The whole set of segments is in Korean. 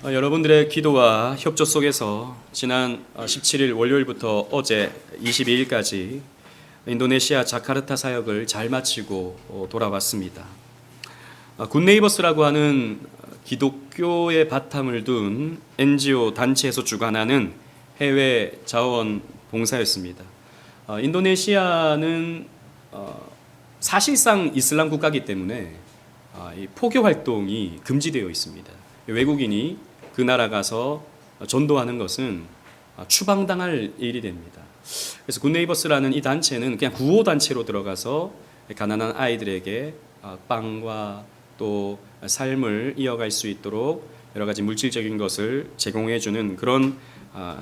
여러분들의 기도와 협조 속에서 지난 17일 월요일부터 어제 22일까지 인도네시아 자카르타 사역을 잘 마치고 돌아왔습니다. 굿네이버스라고 하는 기독교의 바탕을 둔 NGO 단체에서 주관하는 해외 자원 봉사였습니다. 인도네시아는 사실상 이슬람 국가이기 때문에 이 포교 활동이 금지되어 있습니다. 외국인이 그 나라 가서 전도하는 것은 추방당할 일이 됩니다. 그래서 굿네이버스라는 이 단체는 그냥 구호 단체로 들어가서 가난한 아이들에게 빵과 또 삶을 이어갈 수 있도록 여러 가지 물질적인 것을 제공해 주는 그런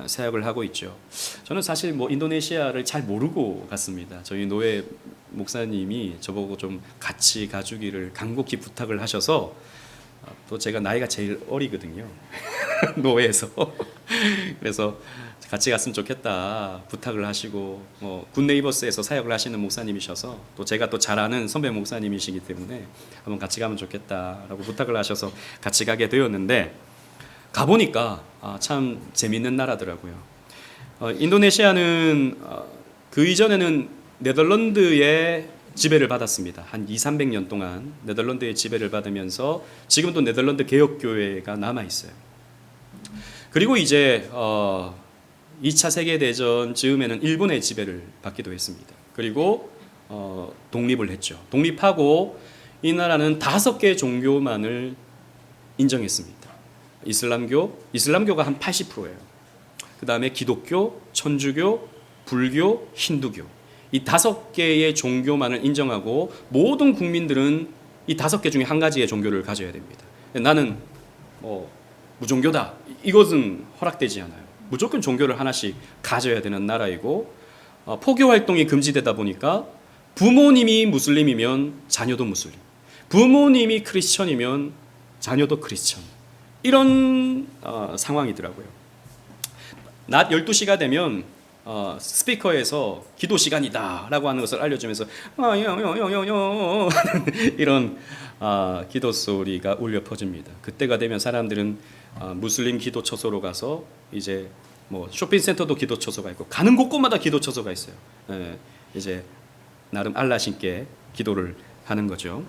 사역을 하고 있죠. 저는 사실 인도네시아를 잘 모르고 갔습니다. 저희 노예 목사님이 저보고 좀 같이 가주기를 간곡히 부탁을 하셔서 또 제가 나이가 제일 어리거든요. 노예에서. 그래서 같이 갔으면 좋겠다 부탁을 하시고 굿네이버스에서 사역을 하시는 목사님이셔서 또 제가 또 잘 아는 선배 목사님이시기 때문에 한번 같이 가면 좋겠다라고 부탁을 하셔서 같이 가게 되었는데 가보니까 참 재밌는 나라더라고요. 인도네시아는 그 이전에는 네덜란드의 지배를 받았습니다. 한 200~300년 동안 네덜란드의 지배를 받으면서 지금도 네덜란드 개혁교회가 남아있어요. 그리고 이제 2차 세계대전 즈음에는 일본의 지배를 받기도 했습니다. 그리고 독립을 했죠. 독립하고 이 나라는 5개 종교만을 인정했습니다. 이슬람교가 한 80%예요. 그 다음에 기독교, 천주교, 불교, 힌두교 이 5개의 종교만을 인정하고 모든 국민들은 이 5개 중에 한 가지의 종교를 가져야 됩니다. 나는 무종교다. 이것은 허락되지 않아요. 무조건 종교를 하나씩 가져야 되는 나라이고 포교 활동이 금지되다 보니까 부모님이 무슬림이면 자녀도 무슬림, 부모님이 크리스천이면 자녀도 크리스천 이런 상황이더라고요. 낮 12시가 되면 스피커에서 기도 시간이다 라고 하는 것을 알려주면서 이런 기도 소리가 울려 퍼집니다. 그때가 되면 사람들은 무슬림 기도 처소로 가서 이제 쇼핑센터도 기도 처소가 있고 가는 곳곳마다 기도 처소가 있어요. 이제 나름 알라신께 기도를 하는 거죠.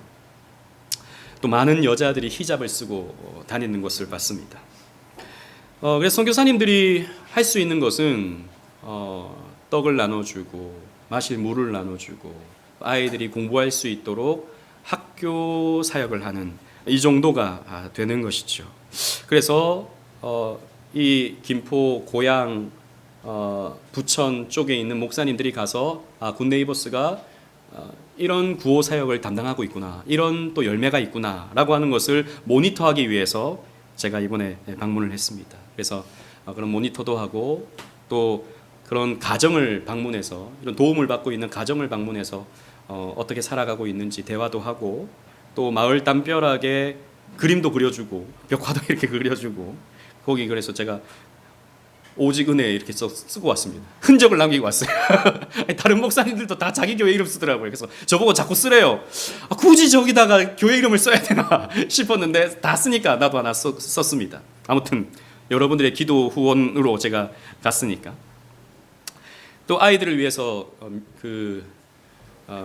또 많은 여자들이 히잡을 쓰고 다니는 것을 봤습니다. 그래서 선교사님들이 할 수 있는 것은 떡을 나눠주고 마실 물을 나눠주고 아이들이 공부할 수 있도록 학교 사역을 하는 이 정도가 되는 것이죠. 그래서 이 김포 고양 부천 쪽에 있는 목사님들이 가서 굿네이버스가 이런 구호 사역을 담당하고 있구나, 이런 또 열매가 있구나 라고 하는 것을 모니터하기 위해서 제가 이번에 방문을 했습니다. 그래서 그런 모니터도 하고 또 그런 가정을 방문해서 이런 도움을 받고 있는 가정을 방문해서 어떻게 살아가고 있는지 대화도 하고 또 마을 담벼락에 그림도 그려주고 벽화도 이렇게 그려주고 거기 그래서 제가 오직 은혜 이렇게 쓰고 왔습니다. 흔적을 남기고 왔어요. 다른 목사님들도 다 자기 교회 이름 쓰더라고요. 그래서 저보고 자꾸 쓰래요. 굳이 저기다가 교회 이름을 써야 되나 싶었는데 다 쓰니까 나도 하나 썼습니다. 아무튼 여러분들의 기도 후원으로 제가 갔으니까. 또 아이들을 위해서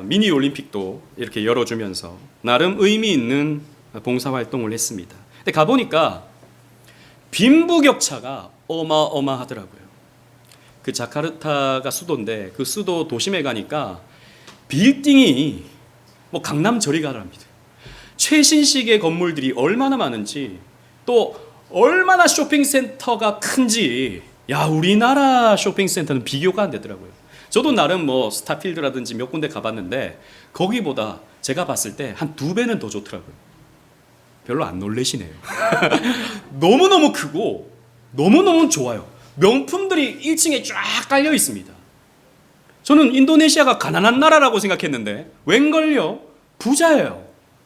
미니 올림픽도 이렇게 열어주면서 나름 의미 있는 봉사활동을 했습니다. 근데 가보니까 빈부격차가 어마어마하더라고요. 그 자카르타가 수도인데 그 수도 도심에 가니까 빌딩이 강남 저리 가랍니다. 최신식의 건물들이 얼마나 많은지 또 얼마나 쇼핑센터가 큰지 우리나라 쇼핑센터는 비교가 안 되더라고요. 저도 나름 스타필드라든지 몇 군데 가봤는데 거기보다 제가 봤을 때 한 2배는 더 좋더라고요. 별로 안 놀라시네요. 너무너무 크고 너무너무 좋아요. 명품들이 1층에 쫙 깔려 있습니다. 저는 인도네시아가 가난한 나라라고 생각했는데 웬걸요? 부자예요.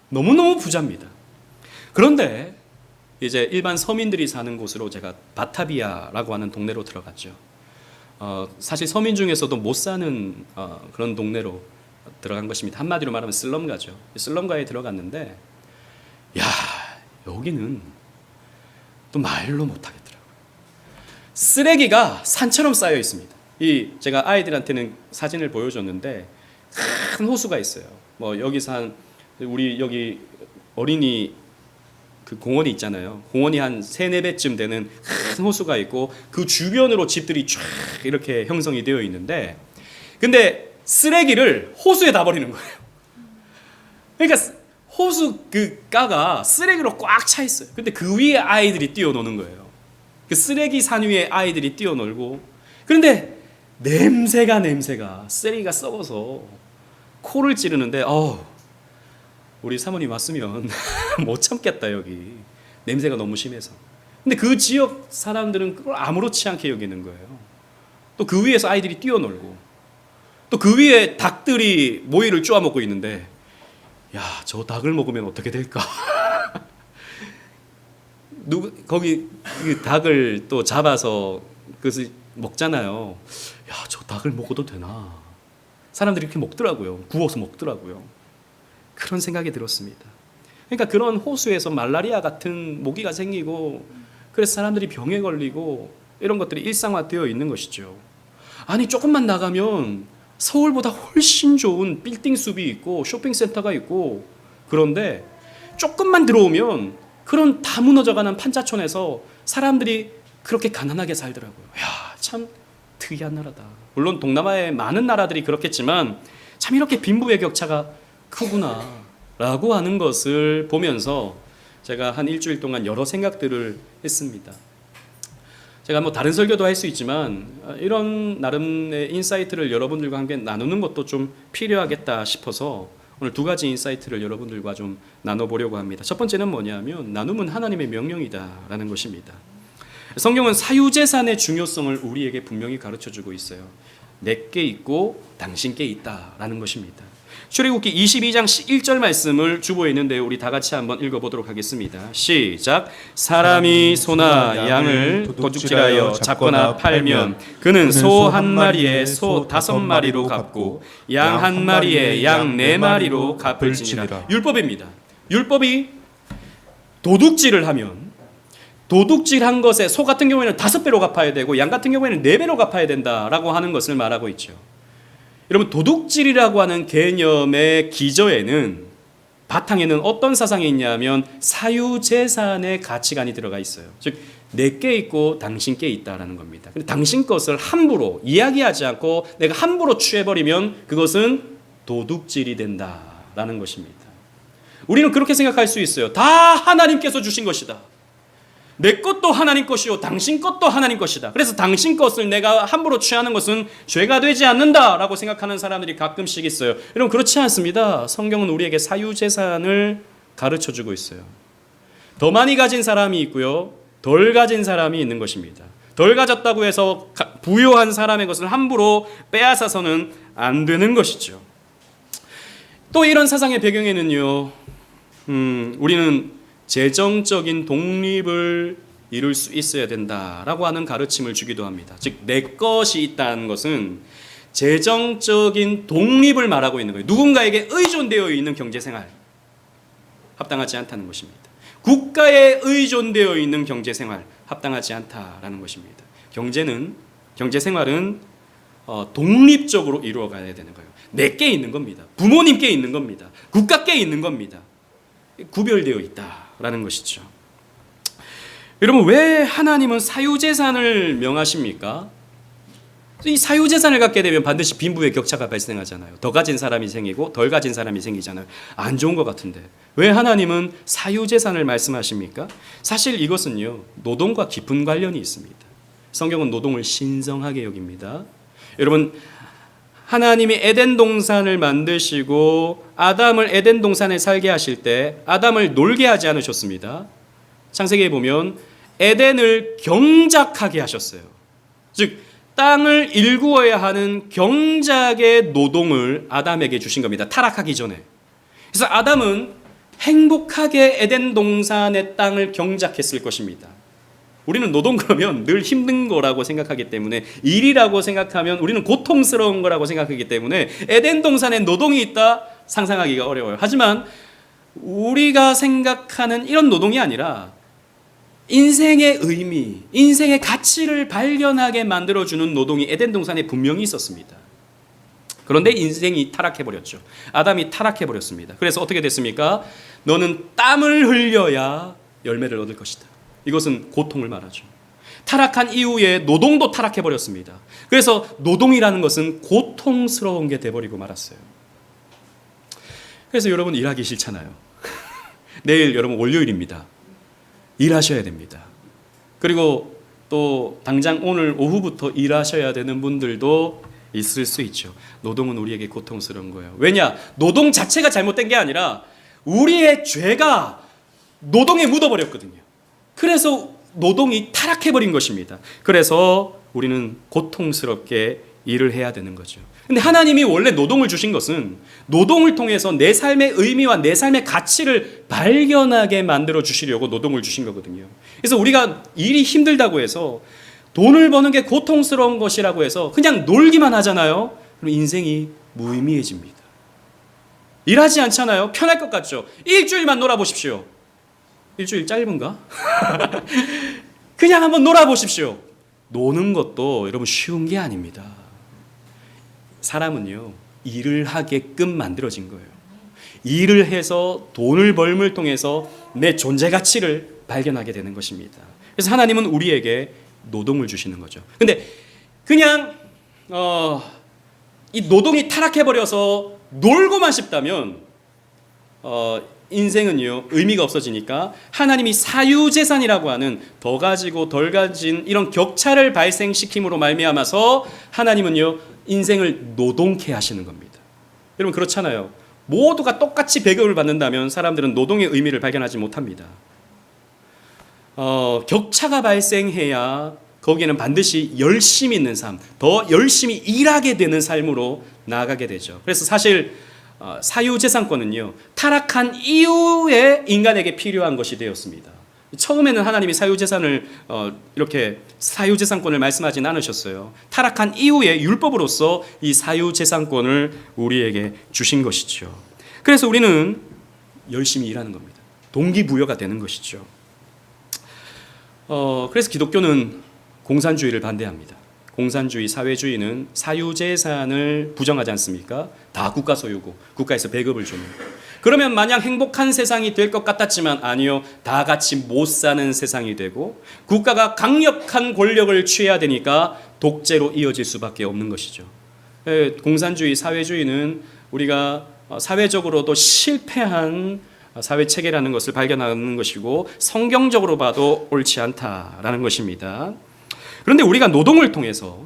너무너무 부자입니다. 그런데 이제 일반 서민들이 사는 곳으로 제가 바타비아라고 하는 동네로 들어갔죠. 사실 서민 중에서도 못 사는 그런 동네로 들어간 것입니다. 한마디로 말하면 슬럼가죠. 슬럼가에 들어갔는데 여기는 또 말로 못 하겠더라고요. 쓰레기가 산처럼 쌓여 있습니다. 제가 아이들한테는 사진을 보여줬는데 큰 호수가 있어요. 뭐 여기서 우리 여기 어린이 그 공원이 있잖아요. 공원이 한 3-4배쯤 되는 큰 호수가 있고 그 주변으로 집들이 쫙 이렇게 형성이 되어 있는데, 근데 쓰레기를 호수에 다 버리는 거예요. 그러니까 호수 그 가가 쓰레기로 꽉 차 있어요. 근데 그 위에 아이들이 뛰어노는 거예요. 그 쓰레기 산 위에 아이들이 뛰어놀고, 그런데 냄새가 쓰레기가 썩어서 코를 찌르는데 우리 사모님 왔으면 못 참겠다, 여기 냄새가 너무 심해서. 근데 그 지역 사람들은 그걸 아무렇지 않게 여기는 거예요. 또 그 위에서 아이들이 뛰어놀고, 또 그 위에 닭들이 모이를 쪼아먹고 있는데, 야, 저 닭을 먹으면 어떻게 될까? 거기 그 닭을 또 잡아서 그것을 먹잖아요. 야, 저 닭을 먹어도 되나? 사람들이 이렇게 먹더라고요. 구워서 먹더라고요. 그런 생각이 들었습니다. 그러니까 그런 호수에서 말라리아 같은 모기가 생기고, 그래서 사람들이 병에 걸리고 이런 것들이 일상화되어 있는 것이죠. 아니, 조금만 나가면 서울보다 훨씬 좋은 빌딩 숲이 있고 쇼핑센터가 있고, 그런데 조금만 들어오면 그런 다 무너져가는 판자촌에서 사람들이 그렇게 가난하게 살더라고요. 야, 참 특이한 나라다. 물론 동남아의 많은 나라들이 그렇겠지만 참 이렇게 빈부의 격차가 크구나 라고 하는 것을 보면서 제가 한 일주일 동안 여러 생각들을 했습니다. 제가 뭐 다른 설교도 할 수 있지만 이런 나름의 인사이트를 여러분들과 함께 나누는 것도 좀 필요하겠다 싶어서 오늘 2가지 인사이트를 여러분들과 좀 나눠보려고 합니다. 첫 번째는 뭐냐면, 나눔은 하나님의 명령이다라는 것입니다. 성경은 사유재산의 중요성을 우리에게 분명히 가르쳐주고 있어요. 내게 있고 당신께 있다라는 것입니다. 출애굽기 22장 1절 말씀을 주보에 있는데 우리 다 같이 한번 읽어보도록 하겠습니다. 시작. 사람이 소나 양을 도둑질하여 잡거나 팔면 그는 소 한 마리에 소 5마리로 갚고 양 한 마리에 양 4마리로 갚을지니라. 율법입니다. 율법이 도둑질을 하면 도둑질한 것에 소 같은 경우에는 5배로 갚아야 되고 양 같은 경우에는 4배로 갚아야 된다라고 하는 것을 말하고 있죠. 여러분, 도둑질이라고 하는 개념의 기저에는, 바탕에는 어떤 사상이 있냐면 사유재산의 가치관이 들어가 있어요. 즉, 내게 있고 당신께 있다라는 겁니다. 근데 당신 것을 함부로 이야기하지 않고 내가 함부로 취해버리면 그것은 도둑질이 된다라는 것입니다. 우리는 그렇게 생각할 수 있어요. 다 하나님께서 주신 것이다. 내 것도 하나님 것이요 당신 것도 하나님 것이다. 그래서 당신 것을 내가 함부로 취하는 것은 죄가 되지 않는다라고 생각하는 사람들이 가끔씩 있어요. 여러분, 그렇지 않습니다. 성경은 우리에게 사유재산을 가르쳐주고 있어요. 더 많이 가진 사람이 있고요, 덜 가진 사람이 있는 것입니다. 덜 가졌다고 해서 부유한 사람의 것을 함부로 빼앗아서는 안 되는 것이죠. 또 이런 사상의 배경에는요, 우리는 재정적인 독립을 이룰 수 있어야 된다라고 하는 가르침을 주기도 합니다. 즉, 내 것이 있다는 것은 재정적인 독립을 말하고 있는 거예요. 누군가에게 의존되어 있는 경제생활, 합당하지 않다는 것입니다. 국가에 의존되어 있는 경제생활, 합당하지 않다라는 것입니다. 경제생활은 독립적으로 이루어가야 되는 거예요. 내게 있는 겁니다. 부모님께 있는 겁니다. 국가께 있는 겁니다. 구별되어 있다라는 것이죠. 여러분, 왜 하나님은 사유재산을 명하십니까? 이 사유재산을 갖게 되면 반드시 빈부의 격차가 발생하잖아요. 더 가진 사람이 생기고 덜 가진 사람이 생기잖아요. 안 좋은 것 같은데 왜 하나님은 사유재산을 말씀하십니까? 사실 이것은요, 노동과 깊은 관련이 있습니다. 성경은 노동을 신성하게 여깁니다. 여러분, 하나님이 에덴 동산을 만드시고 아담을 에덴 동산에 살게 하실 때 아담을 놀게 하지 않으셨습니다. 창세기에 보면 에덴을 경작하게 하셨어요. 즉, 땅을 일구어야 하는 경작의 노동을 아담에게 주신 겁니다. 타락하기 전에. 그래서 아담은 행복하게 에덴 동산의 땅을 경작했을 것입니다. 우리는 노동 그러면 늘 힘든 거라고 생각하기 때문에, 일이라고 생각하면 우리는 고통스러운 거라고 생각하기 때문에 에덴 동산에 노동이 있다 상상하기가 어려워요. 하지만 우리가 생각하는 이런 노동이 아니라 인생의 의미, 인생의 가치를 발견하게 만들어주는 노동이 에덴 동산에 분명히 있었습니다. 그런데 인생이 타락해버렸죠. 아담이 타락해버렸습니다. 그래서 어떻게 됐습니까? 너는 땀을 흘려야 열매를 얻을 것이다. 이것은 고통을 말하죠. 타락한 이후에 노동도 타락해버렸습니다. 그래서 노동이라는 것은 고통스러운 게 돼버리고 말았어요. 그래서 여러분 일하기 싫잖아요. 내일 여러분 월요일입니다. 일하셔야 됩니다. 그리고 또 당장 오늘 오후부터 일하셔야 되는 분들도 있을 수 있죠. 노동은 우리에게 고통스러운 거예요. 왜냐? 노동 자체가 잘못된 게 아니라 우리의 죄가 노동에 묻어버렸거든요. 그래서 노동이 타락해버린 것입니다. 그래서 우리는 고통스럽게 일을 해야 되는 거죠. 근데 하나님이 원래 노동을 주신 것은 노동을 통해서 내 삶의 의미와 내 삶의 가치를 발견하게 만들어 주시려고 노동을 주신 거거든요. 그래서 우리가 일이 힘들다고 해서 돈을 버는 게 고통스러운 것이라고 해서 그냥 놀기만 하잖아요. 그럼 인생이 무의미해집니다. 일하지 않잖아요. 편할 것 같죠. 일주일만 놀아보십시오. 일주일 짧은가? 그냥 한번 놀아보십시오. 노는 것도 여러분 쉬운 게 아닙니다. 사람은요, 일을 하게끔 만들어진 거예요. 일을 해서 돈을 벌음을 통해서 내 존재 가치를 발견하게 되는 것입니다. 그래서 하나님은 우리에게 노동을 주시는 거죠. 근데 그냥 이 노동이 타락해버려서 놀고만 싶다면 인생은요 의미가 없어지니까 하나님이 사유재산이라고 하는 더 가지고 덜 가진 이런 격차를 발생시킴으로 말미암아서 하나님은요 인생을 노동케 하시는 겁니다. 여러분 그렇잖아요. 모두가 똑같이 배급을 받는다면 사람들은 노동의 의미를 발견하지 못합니다. 격차가 발생해야 거기에는 반드시 열심히 있는 삶, 더 열심히 일하게 되는 삶으로 나아가게 되죠. 그래서 사실 사유재산권은요 타락한 이후에 인간에게 필요한 것이 되었습니다. 처음에는 하나님이 사유재산을 이렇게 사유재산권을 말씀하진 않으셨어요. 타락한 이후에 율법으로서 이 사유재산권을 우리에게 주신 것이죠. 그래서 우리는 열심히 일하는 겁니다. 동기부여가 되는 것이죠. 그래서 기독교는 공산주의를 반대합니다. 공산주의, 사회주의는 사유재산을 부정하지 않습니까? 다 국가 소유고 국가에서 배급을 주는. 그러면 마냥 행복한 세상이 될 것 같았지만 아니요. 다 같이 못 사는 세상이 되고 국가가 강력한 권력을 취해야 되니까 독재로 이어질 수밖에 없는 것이죠. 공산주의, 사회주의는 우리가 사회적으로도 실패한 사회체계라는 것을 발견하는 것이고 성경적으로 봐도 옳지 않다라는 것입니다. 그런데 우리가 노동을 통해서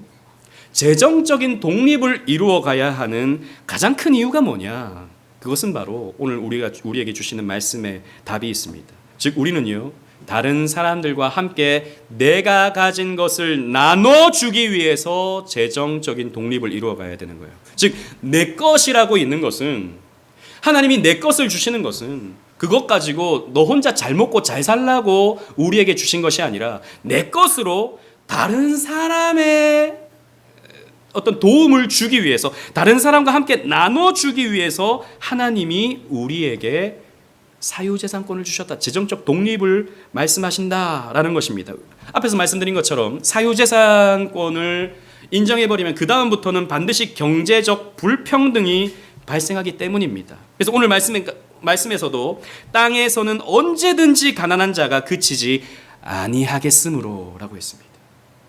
재정적인 독립을 이루어 가야 하는 가장 큰 이유가 뭐냐? 그것은 바로 오늘 우리에게 주시는 말씀에 답이 있습니다. 즉 우리는요 다른 사람들과 함께 내가 가진 것을 나눠주기 위해서 재정적인 독립을 이루어 가야 되는 거예요. 즉 내 것이라고 있는 것은 하나님이 내 것을 주시는 것은 그것 가지고 너 혼자 잘 먹고 잘 살라고 우리에게 주신 것이 아니라 내 것으로 다른 사람의 어떤 도움을 주기 위해서 다른 사람과 함께 나눠주기 위해서 하나님이 우리에게 사유재산권을 주셨다. 재정적 독립을 말씀하신다라는 것입니다. 앞에서 말씀드린 것처럼 사유재산권을 인정해버리면 그 다음부터는 반드시 경제적 불평등이 발생하기 때문입니다. 그래서 오늘 말씀에서도 땅에서는 언제든지 가난한 자가 그치지 아니하겠으므로 라고 했습니다.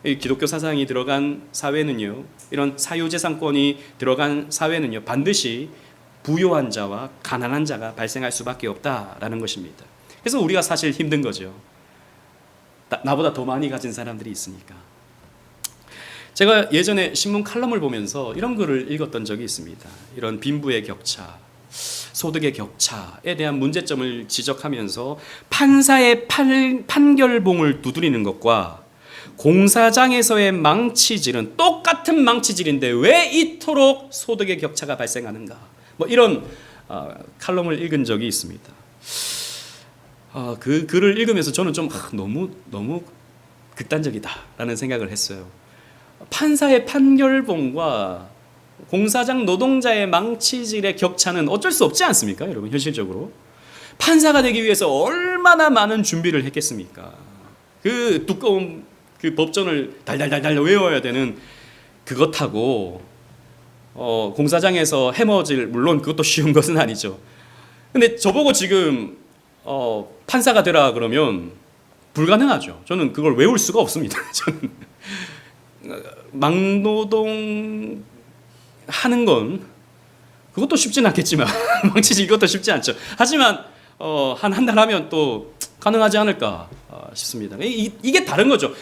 기독교 사상이 들어간 사회는요, 이런 사유재산권이 들어간 사회는요, 반드시 부유한 자와 가난한 자가 발생할 수밖에 없다라는 것입니다. 그래서 우리가 사실 힘든 거죠. 나보다 더 많이 가진 사람들이 있으니까. 제가 예전에 신문 칼럼을 보면서 이런 글을 읽었던 적이 있습니다. 이런 빈부의 격차, 소득의 격차에 대한 문제점을 지적하면서 판사의 판결봉을 두드리는 것과 공사장에서의 망치질은 똑같은 망치질인데 왜 이토록 소득의 격차가 발생하는가? 뭐 이런 칼럼을 읽은 적이 있습니다. 그 글을 읽으면서 저는 좀 너무 극단적이다라는 생각을 했어요. 판사의 판결봉과 공사장 노동자의 망치질의 격차는 어쩔 수 없지 않습니까? 여러분 현실적으로 판사가 되기 위해서 얼마나 많은 준비를 했겠습니까? 그 두꺼운 그 법전을 달달달달 외워야 되는 그것하고 공사장에서 해머질, 물론 그것도 쉬운 것은 아니죠. 근데 저보고 지금 판사가 되라 그러면 불가능하죠. 저는 그걸 외울 수가 없습니다. 저는 막노동 하는 건 그것도 쉽진 않겠지만 망치지 이것도 쉽지 않죠. 하지만 한 달 하면 또 가능하지 않을까 싶습니다. 이게 다른 거죠.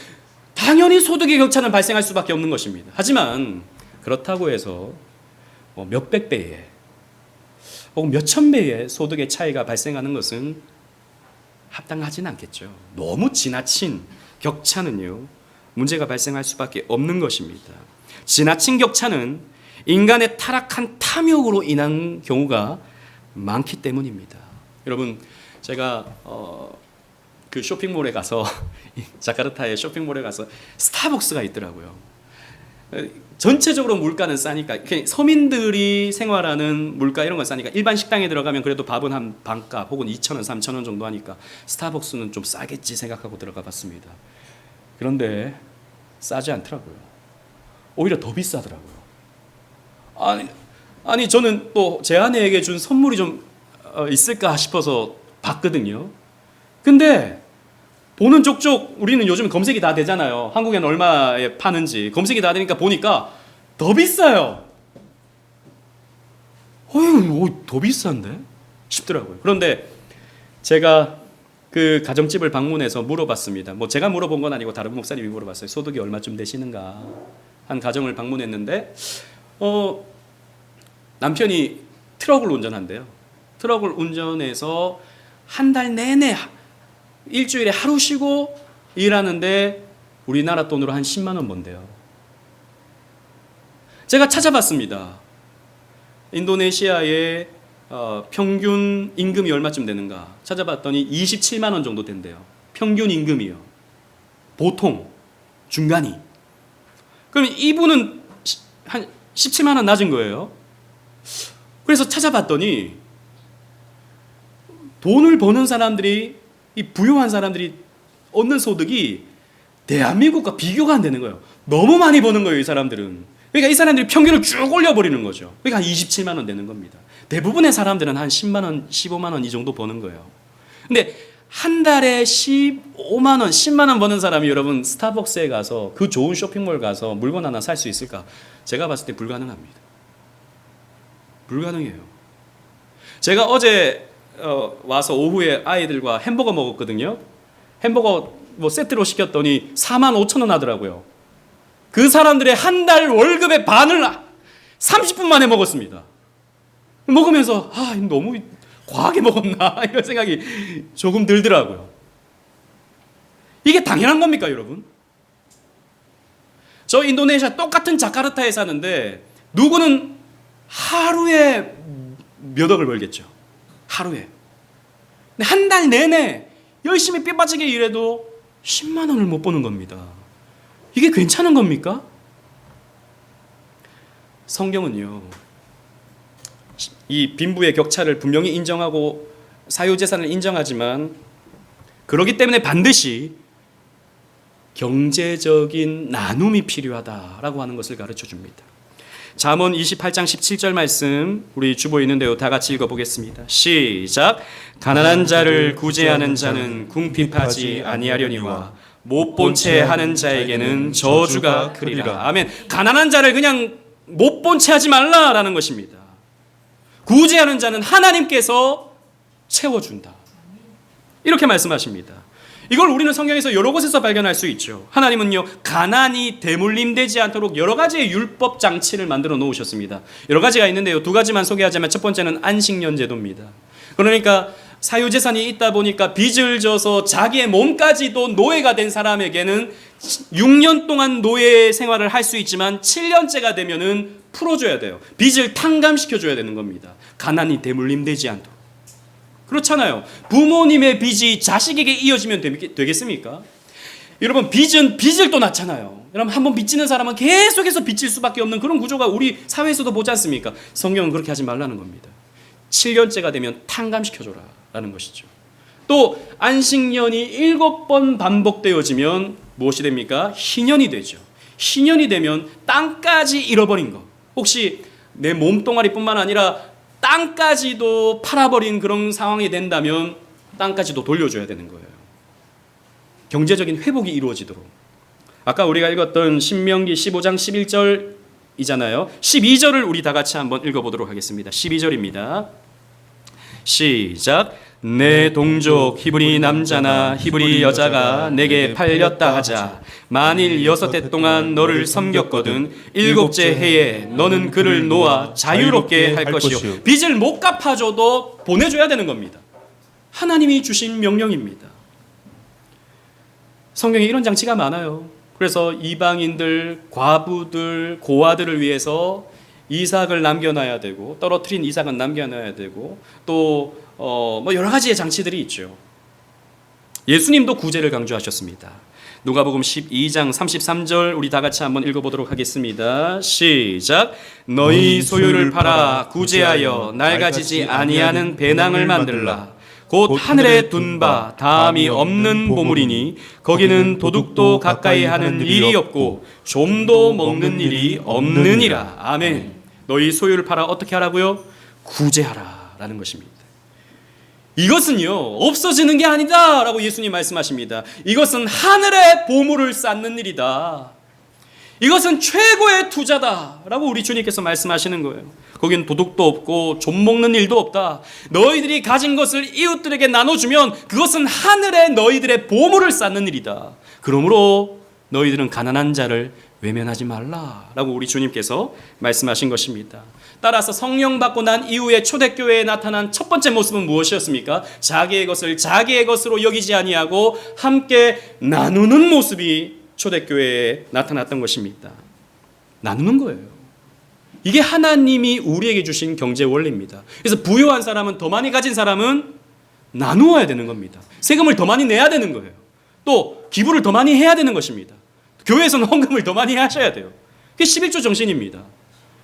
당연히 소득의 격차는 발생할 수밖에 없는 것입니다. 하지만 그렇다고 해서 몇백 배의 혹은 몇천 배의 소득의 차이가 발생하는 것은 합당하지는 않겠죠. 너무 지나친 격차는요, 문제가 발생할 수밖에 없는 것입니다. 지나친 격차는 인간의 타락한 탐욕으로 인한 경우가 많기 때문입니다. 여러분, 제가 그 쇼핑몰에 가서 자카르타의 쇼핑몰에 가서 스타벅스가 있더라고요. 전체적으로 물가는 싸니까, 서민들이 생활하는 물가 이런 건 싸니까 일반 식당에 들어가면 그래도 밥은 한 반값 혹은 2,000원, 3,000원 정도 하니까 스타벅스는 좀 싸겠지 생각하고 들어가 봤습니다. 그런데 싸지 않더라고요. 오히려 더 비싸더라고요. 아니 저는 또 제 아내에게 준 선물이 좀 있을까 싶어서 봤거든요. 근데 보는 족족 우리는 요즘 검색이 다 되잖아요. 한국엔 얼마에 파는지 검색이 다 되니까 보니까 더 비싸요. 더 비싼데? 싶더라고요. 그런데 제가 그 가정집을 방문해서 물어봤습니다. 뭐 제가 물어본 건 아니고 다른 목사님이 물어봤어요. 소득이 얼마쯤 되시는가? 한 가정을 방문했는데 남편이 트럭을 운전한대요. 트럭을 운전해서 한 달 내내 일주일에 하루 쉬고 일하는데 우리나라 돈으로 한 10만 원 번대요. 제가 찾아봤습니다. 인도네시아의 평균 임금이 얼마쯤 되는가 찾아봤더니 27만 원 정도 된대요. 평균 임금이요. 보통 중간이. 그럼 이분은 한 17만 원 낮은 거예요. 그래서 찾아봤더니 돈을 버는 사람들이, 이 부유한 사람들이 얻는 소득이 대한민국과 비교가 안 되는 거예요. 너무 많이 버는 거예요, 이 사람들은. 그러니까 이 사람들이 평균을 쭉 올려버리는 거죠. 그러니까 한 27만 원 되는 겁니다. 대부분의 사람들은 한 10만 원, 15만 원 이 정도 버는 거예요. 근데 한 달에 15만 원, 10만 원 버는 사람이 여러분 스타벅스에 가서 그 좋은 쇼핑몰 가서 물건 하나 살 수 있을까? 제가 봤을 때 불가능합니다. 불가능해요. 제가 어제 와서 오후에 아이들과 햄버거 먹었거든요. 햄버거 뭐 세트로 시켰더니 4만 5천 원 하더라고요. 그 사람들의 한 달 월급의 반을 30분 만에 먹었습니다. 먹으면서 너무 과하게 먹었나 이런 생각이 조금 들더라고요. 이게 당연한 겁니까, 여러분? 저 인도네시아 똑같은 자카르타에 사는데 누구는 하루에 몇 억을 벌겠죠. 하루에. 근데 한 달 내내 열심히 뼈 빠지게 일해도 10만 원을 못 버는 겁니다. 이게 괜찮은 겁니까? 성경은요, 이 빈부의 격차를 분명히 인정하고 사유재산을 인정하지만 그렇기 때문에 반드시 경제적인 나눔이 필요하다라고 하는 것을 가르쳐 줍니다. 잠언 28장 17절 말씀 우리 주보에 있는데요. 다 같이 읽어보겠습니다. 시작. 가난한 자를 구제하는 자는 궁핍하지 아니하려니와 못 본 채 하는 자에게는 저주가 크리라. 아멘. 가난한 자를 그냥 못 본 채 하지 말라라는 것입니다. 구제하는 자는 하나님께서 채워준다. 이렇게 말씀하십니다. 이걸 우리는 성경에서 여러 곳에서 발견할 수 있죠. 하나님은요, 가난이 대물림되지 않도록 여러 가지의 율법 장치를 만들어 놓으셨습니다. 여러 가지가 있는데요, 두 가지만 소개하자면 첫 번째는 안식년 제도입니다. 그러니까 사유재산이 있다 보니까 빚을 져서 자기의 몸까지도 노예가 된 사람에게는 6년 동안 노예 생활을 할 수 있지만 7년째가 되면은 풀어줘야 돼요. 빚을 탕감시켜줘야 되는 겁니다. 가난이 대물림되지 않도록. 그렇잖아요. 부모님의 빚이 자식에게 이어지면 되겠습니까? 여러분, 빚은 빚을 또 낳잖아요. 여러분, 한번 빚지는 사람은 계속해서 빚질 수밖에 없는 그런 구조가 우리 사회에서도 보지 않습니까? 성경은 그렇게 하지 말라는 겁니다. 7년째가 되면 탕감시켜줘라 라는 것이죠. 또 안식년이 7번 반복되어지면 무엇이 됩니까? 희년이 되죠. 희년이 되면 땅까지 잃어버린 것, 혹시 내 몸뚱아리뿐만 아니라 땅까지도 팔아버린 그런 상황이 된다면 땅까지도 돌려줘야 되는 거예요. 경제적인 회복이 이루어지도록. 아까 우리가 읽었던 신명기 15장 11절이잖아요. 12절을 우리 다 같이 한번 읽어보도록 하겠습니다. 12절입니다. 시작. 내 동족 히브리 남자나 히브리 여자가 내게 팔렸다 하자. 만일 6해 동안 너를 섬겼거든 7째 해에 너는 그를 놓아 자유롭게 할 것이요. 빚을 못 갚아줘도 보내줘야 되는 겁니다. 하나님이 주신 명령입니다. 성경에 이런 장치가 많아요. 그래서 이방인들, 과부들, 고아들을 위해서 이삭을 남겨놔야 되고, 떨어뜨린 이삭은 남겨놔야 되고, 또 여러 가지의 장치들이 있죠. 예수님도 구제를 강조하셨습니다. 누가복음 12장 33절 우리 다 같이 한번 읽어보도록 하겠습니다. 시작. 너희 소유를 팔아 구제하여 낡아지지 아니하는 배낭을 만들라. 곧 하늘에 둔 바 다함이 없는 보물이니 거기는 도둑도 가까이 하는 일이 없고 좀도 먹는 일이 없느니라. 아멘. 너희 소유를 팔아 어떻게 하라고요? 구제하라 라는 것입니다. 이것은요 없어지는 게 아니다 라고 예수님 말씀하십니다. 이것은 하늘의 보물을 쌓는 일이다. 이것은 최고의 투자다 라고 우리 주님께서 말씀하시는 거예요. 거긴 도둑도 없고 좀 먹는 일도 없다. 너희들이 가진 것을 이웃들에게 나눠주면 그것은 하늘에 너희들의 보물을 쌓는 일이다. 그러므로 너희들은 가난한 자를 외면하지 말라 라고 우리 주님께서 말씀하신 것입니다. 따라서 성령 받고 난 이후에 초대교회에 나타난 첫 번째 모습은 무엇이었습니까? 자기의 것을 자기의 것으로 여기지 아니하고 함께 나누는 모습이 초대교회에 나타났던 것입니다. 나누는 거예요. 이게 하나님이 우리에게 주신 경제 원리입니다. 그래서 부유한 사람은, 더 많이 가진 사람은 나누어야 되는 겁니다. 세금을 더 많이 내야 되는 거예요. 또 기부를 더 많이 해야 되는 것입니다. 교회에서는 헌금을 더 많이 하셔야 돼요. 그게 11조 정신입니다.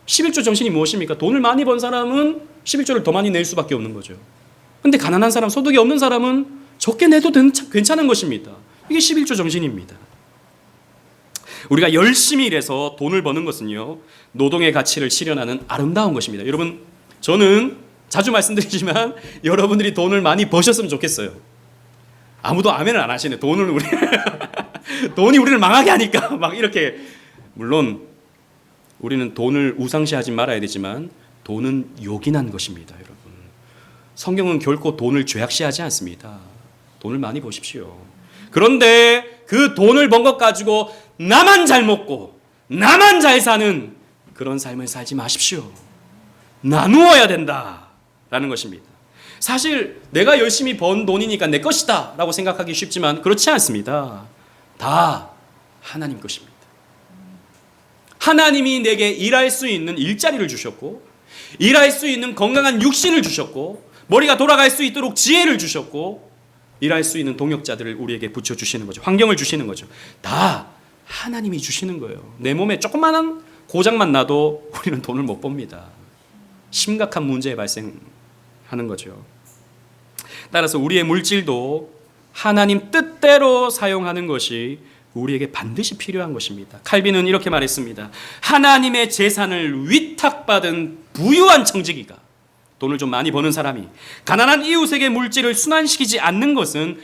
11조 정신이 무엇입니까? 돈을 많이 번 사람은 11조를 더 많이 낼 수밖에 없는 거죠. 그런데 가난한 사람, 소득이 없는 사람은 적게 내도 괜찮은 것입니다. 이게 11조 정신입니다. 우리가 열심히 일해서 돈을 버는 것은요, 노동의 가치를 실현하는 아름다운 것입니다. 여러분, 저는 자주 말씀드리지만 여러분들이 돈을 많이 버셨으면 좋겠어요. 아무도 아멘을 안 하시네. 돈이 우리를 망하게 하니까 막 이렇게. 물론 우리는 돈을 우상시하지 말아야 되지만 돈은 요긴한 것입니다. 여러분, 성경은 결코 돈을 죄악시하지 않습니다. 돈을 많이 버십시오. 그런데 그 돈을 번 것 가지고 나만 잘 먹고 나만 잘 사는 그런 삶을 살지 마십시오. 나누어야 된다라는 것입니다. 사실 내가 열심히 번 돈이니까 내 것이다 라고 생각하기 쉽지만 그렇지 않습니다. 다 하나님 것입니다. 하나님이 내게 일할 수 있는 일자리를 주셨고, 일할 수 있는 건강한 육신을 주셨고, 머리가 돌아갈 수 있도록 지혜를 주셨고, 일할 수 있는 동역자들을 우리에게 붙여주시는 거죠. 환경을 주시는 거죠. 다 하나님이 주시는 거예요. 내 몸에 조그마한 고장만 나도 우리는 돈을 못 법니다. 심각한 문제에 발생하는 거죠. 따라서 우리의 물질도 하나님 뜻대로 사용하는 것이 우리에게 반드시 필요한 것입니다. 칼빈은 이렇게 말했습니다. 하나님의 재산을 위탁받은 부유한 청지기가, 돈을 좀 많이 버는 사람이 가난한 이웃에게 물질을 순환시키지 않는 것은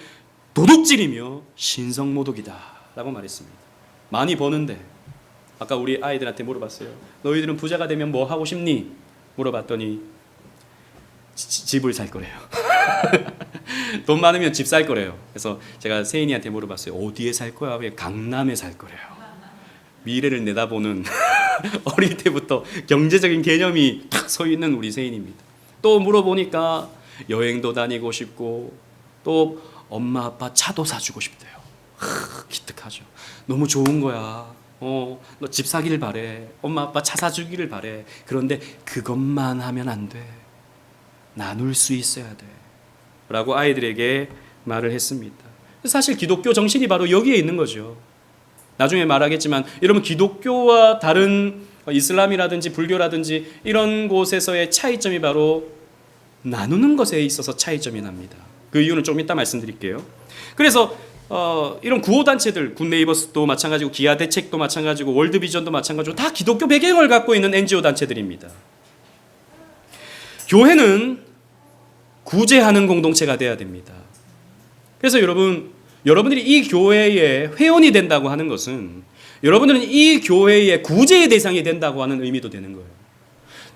도둑질이며 신성모독이다 라고 말했습니다. 많이 버는데, 아까 우리 아이들한테 물어봤어요. 너희들은 부자가 되면 뭐 하고 싶니? 물어봤더니 집을 살 거래요. 돈 많으면 집 살 거래요. 그래서 제가 세인이한테 물어봤어요. 어디에 살 거야? 왜 강남에 살 거래요. 미래를 내다보는 어릴 때부터 경제적인 개념이 탁 서 있는 우리 세인입니다. 또 물어보니까 여행도 다니고 싶고, 또 엄마 아빠 차도 사주고 싶대요. 기특하죠. 너무 좋은 거야. 너 집 사기를 바래. 엄마 아빠 차 사주기를 바래. 그런데 그것만 하면 안 돼. 나눌 수 있어야 돼 라고 아이들에게 말을 했습니다. 사실 기독교 정신이 바로 여기에 있는 거죠. 나중에 말하겠지만 여러분, 기독교와 다른 이슬람이라든지 불교라든지 이런 곳에서의 차이점이 바로 나누는 것에 있어서 차이점이 납니다. 그 이유는 좀 이따 말씀드릴게요. 그래서 이런 구호단체들, 굿네이버스도 마찬가지고 기아대책도 마찬가지고 월드비전도 마찬가지고 다 기독교 배경을 갖고 있는 NGO 단체들입니다. 교회는 구제하는 공동체가 돼야 됩니다. 그래서 여러분들이 이 교회의 회원이 된다고 하는 것은 여러분들은 이 교회의 구제의 대상이 된다고 하는 의미도 되는 거예요.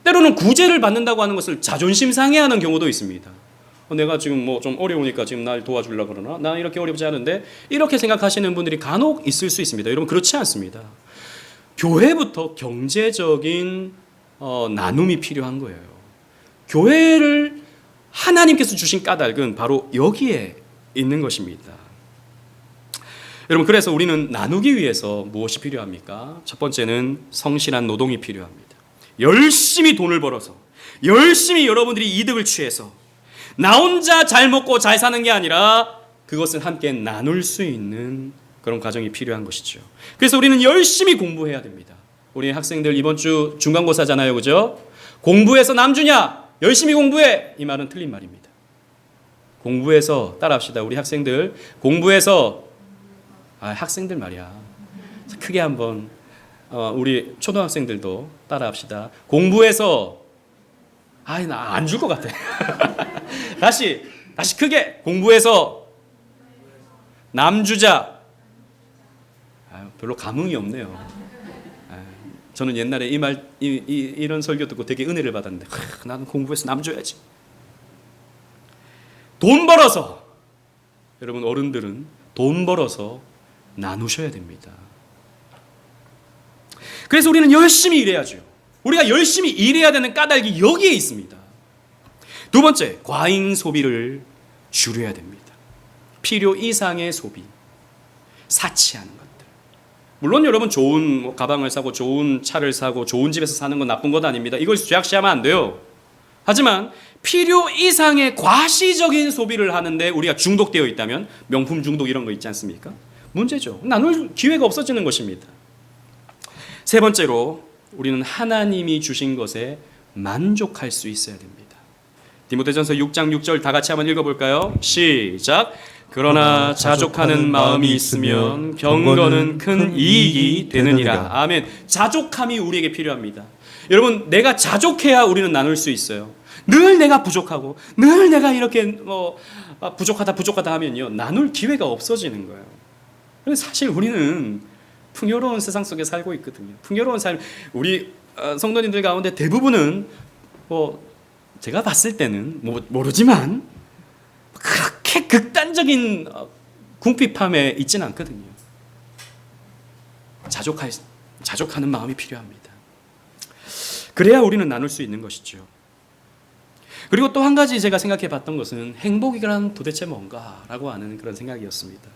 때로는 구제를 받는다고 하는 것을 자존심 상해하는 경우도 있습니다. 내가 지금 뭐 좀 어려우니까 지금 날 도와주려고 그러나? 나 이렇게 어렵지 않은데? 이렇게 생각하시는 분들이 간혹 있을 수 있습니다. 여러분 그렇지 않습니다. 교회부터 경제적인 나눔이 필요한 거예요. 교회를 하나님께서 주신 까닭은 바로 여기에 있는 것입니다. 여러분 그래서 우리는 나누기 위해서 무엇이 필요합니까? 첫 번째는 성실한 노동이 필요합니다. 열심히 돈을 벌어서 열심히 여러분들이 이득을 취해서 나 혼자 잘 먹고 잘 사는 게 아니라 그것을 함께 나눌 수 있는 그런 과정이 필요한 것이죠. 그래서 우리는 열심히 공부해야 됩니다. 우리 학생들 이번 주 중간고사잖아요. 그죠? 공부해서 남주냐? 열심히 공부해! 이 말은 틀린 말입니다. 공부해서 따라합시다. 우리 학생들 공부해서 학생들 말이야. 크게 한번 우리 초등학생들도 따라합시다. 공부해서 나 안 줄 것 같아. 다시 크게 공부해서 남주자. 별로 감흥이 없네요. 저는 옛날에 이런 설교 듣고 되게 은혜를 받았는데 나는 공부해서 남줘야지. 돈 벌어서 여러분 어른들은 돈 벌어서 나누셔야 됩니다. 그래서 우리는 열심히 일해야죠. 우리가 열심히 일해야 되는 까닭이 여기에 있습니다. 두 번째, 과잉 소비를 줄여야 됩니다. 필요 이상의 소비, 사치하는 것들. 물론 여러분 좋은 가방을 사고 좋은 차를 사고 좋은 집에서 사는 건 나쁜 것 아닙니다. 이걸 죄악시하면 안 돼요. 하지만 필요 이상의 과시적인 소비를 하는데 우리가 중독되어 있다면 명품 중독 이런 거 있지 않습니까? 문제죠. 나눌 기회가 없어지는 것입니다. 세 번째로 우리는 하나님이 주신 것에 만족할 수 있어야 됩니다. 디모데전서 6장 6절 다 같이 한번 읽어볼까요? 시작. 그러나 자족하는 마음이 있으면 경건은 큰 이익이 되느니라. 아멘. 자족함이 우리에게 필요합니다. 여러분 내가 자족해야 우리는 나눌 수 있어요. 늘 내가 부족하고 늘 내가 이렇게 부족하다 하면요 나눌 기회가 없어지는 거예요. 그래서 사실 우리는 풍요로운 세상 속에 살고 있거든요. 풍요로운 삶, 우리 성도님들 가운데 대부분은 제가 봤을 때는 모르지만 그렇게 극단적인 궁핍함에 있지는 않거든요. 자족하는 마음이 필요합니다. 그래야 우리는 나눌 수 있는 것이죠. 그리고 또 한 가지 제가 생각해 봤던 것은 행복이란 도대체 뭔가라고 하는 그런 생각이었습니다.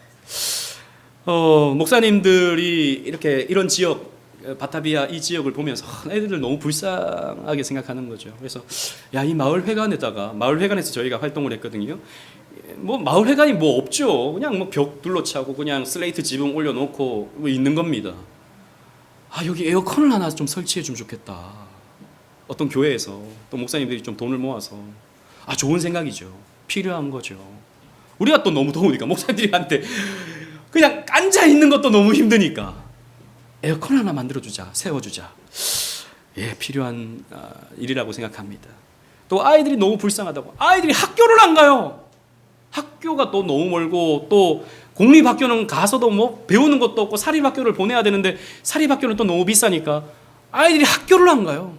목사님들이 이렇게 이런 지역, 바타비아 이 지역을 보면서 애들을 너무 불쌍하게 생각하는 거죠. 그래서 이 마을회관에서 저희가 활동을 했거든요. 마을회관이 없죠. 그냥 벽 둘러차고 그냥 슬레이트 지붕 올려놓고 있는 겁니다. 여기 에어컨을 하나 좀 설치해 주면 좋겠다. 어떤 교회에서 또 목사님들이 좀 돈을 모아서 좋은 생각이죠. 필요한 거죠. 우리가 또 너무 더우니까 목사님들한테 그냥 앉아 있는 것도 너무 힘드니까 에어컨 하나 만들어주자, 세워주자. 필요한 일이라고 생각합니다. 또 아이들이 너무 불쌍하다고. 아이들이 학교를 안 가요. 학교가 또 너무 멀고 또 공립학교는 가서도 배우는 것도 없고 사립학교를 보내야 되는데 사립학교는 또 너무 비싸니까 아이들이 학교를 안 가요.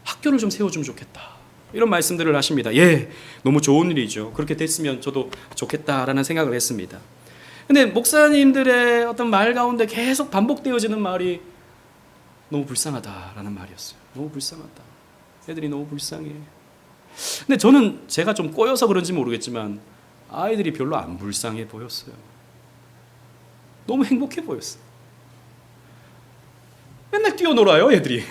학교를 좀 세워주면 좋겠다. 이런 말씀들을 하십니다. 너무 좋은 일이죠. 그렇게 됐으면 저도 좋겠다라는 생각을 했습니다. 근데 목사님들의 어떤 말 가운데 계속 반복되어지는 말이 너무 불쌍하다라는 말이었어요. 너무 불쌍하다. 애들이 너무 불쌍해. 근데 저는 제가 좀 꼬여서 그런지 모르겠지만 아이들이 별로 안 불쌍해 보였어요. 너무 행복해 보였어요. 맨날 뛰어놀아요, 애들이.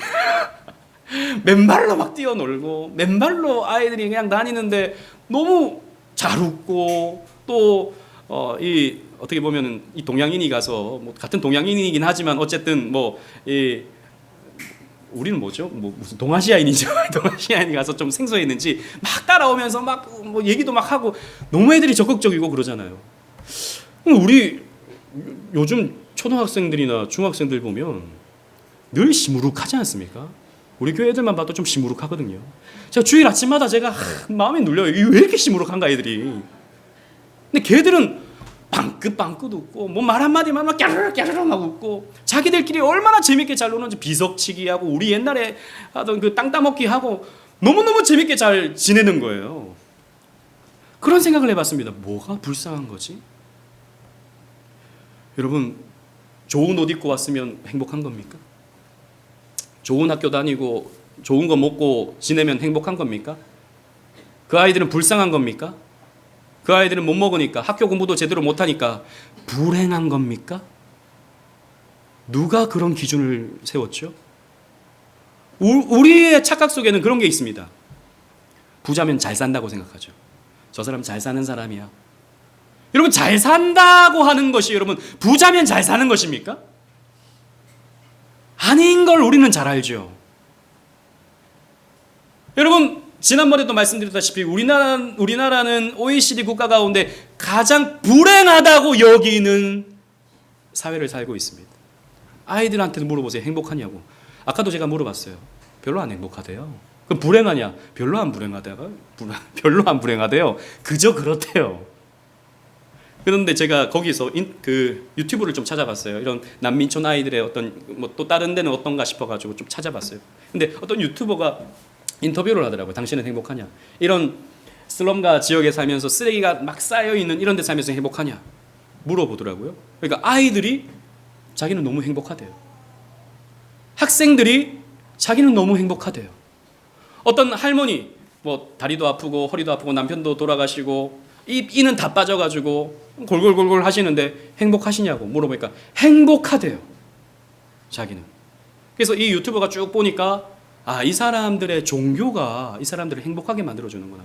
맨발로 막 뛰어놀고 맨발로 아이들이 그냥 다니는데 너무 잘 웃고 또 어떻게 보면 이 동양인이 가서 같은 동양인이긴 하지만 어쨌든 우리는 뭐죠? 뭐 무슨 동아시아인이죠? 동아시아인이 가서 좀 생소했는지 막 따라오면서 막 뭐 얘기도 막 하고 너무 애들이 적극적이고 그러잖아요. 우리 요즘 초등학생들이나 중학생들 보면 늘 시무룩하지 않습니까? 우리 교회 애들만 봐도 좀 시무룩하거든요. 제가 주일 아침마다 제가 마음에 눌려요. 왜 이렇게 시무룩한가 애들이. 근데 걔들은 빵긋빵긋 웃고 뭐 말 한마디만 막 깨르르 깨르르 막 웃고 자기들끼리 얼마나 재밌게 잘 노는지 비석치기 하고 우리 옛날에 하던 그 땅 따먹기 하고 너무너무 재밌게 잘 지내는 거예요. 그런 생각을 해봤습니다. 뭐가 불쌍한 거지? 여러분, 좋은 옷 입고 왔으면 행복한 겁니까? 좋은 학교 다니고 좋은 거 먹고 지내면 행복한 겁니까? 그 아이들은 불쌍한 겁니까? 그 아이들은 못 먹으니까 학교 공부도 제대로 못하니까 불행한 겁니까? 누가 그런 기준을 세웠죠? 우리의 착각 속에는 그런 게 있습니다. 부자면 잘 산다고 생각하죠. 저 사람 잘 사는 사람이야. 여러분, 잘 산다고 하는 것이 여러분 부자면 잘 사는 것입니까? 아닌 걸 우리는 잘 알죠. 여러분, 지난번에도 말씀드렸다시피 우리나라는 OECD 국가 가운데 가장 불행하다고 여기는 사회를 살고 있습니다. 아이들한테도 물어보세요. 행복하냐고. 아까도 제가 물어봤어요. 별로 안 행복하대요. 그럼 불행하냐? 별로 안 불행하대요. 별로 안 불행하대요. 그저 그렇대요. 그런데 제가 거기서 그 유튜브를 좀 찾아봤어요. 이런 난민촌 아이들의 어떤 뭐 또 다른 데는 어떤가 싶어가지고 좀 찾아봤어요. 근데 어떤 유튜버가 인터뷰를 하더라고요. 당신은 행복하냐? 이런 슬럼가 지역에 살면서 쓰레기가 막 쌓여 있는 이런 데 살면서 행복하냐? 물어보더라고요. 그러니까 아이들이 자기는 너무 행복하대요. 학생들이 자기는 너무 행복하대요. 어떤 할머니 뭐 다리도 아프고 허리도 아프고 남편도 돌아가시고 이는 다 빠져가지고 골골골골 하시는데 행복하시냐고 물어보니까 행복하대요. 자기는. 그래서 이 유튜버가 쭉 보니까 이 사람들의 종교가 이 사람들을 행복하게 만들어주는구나.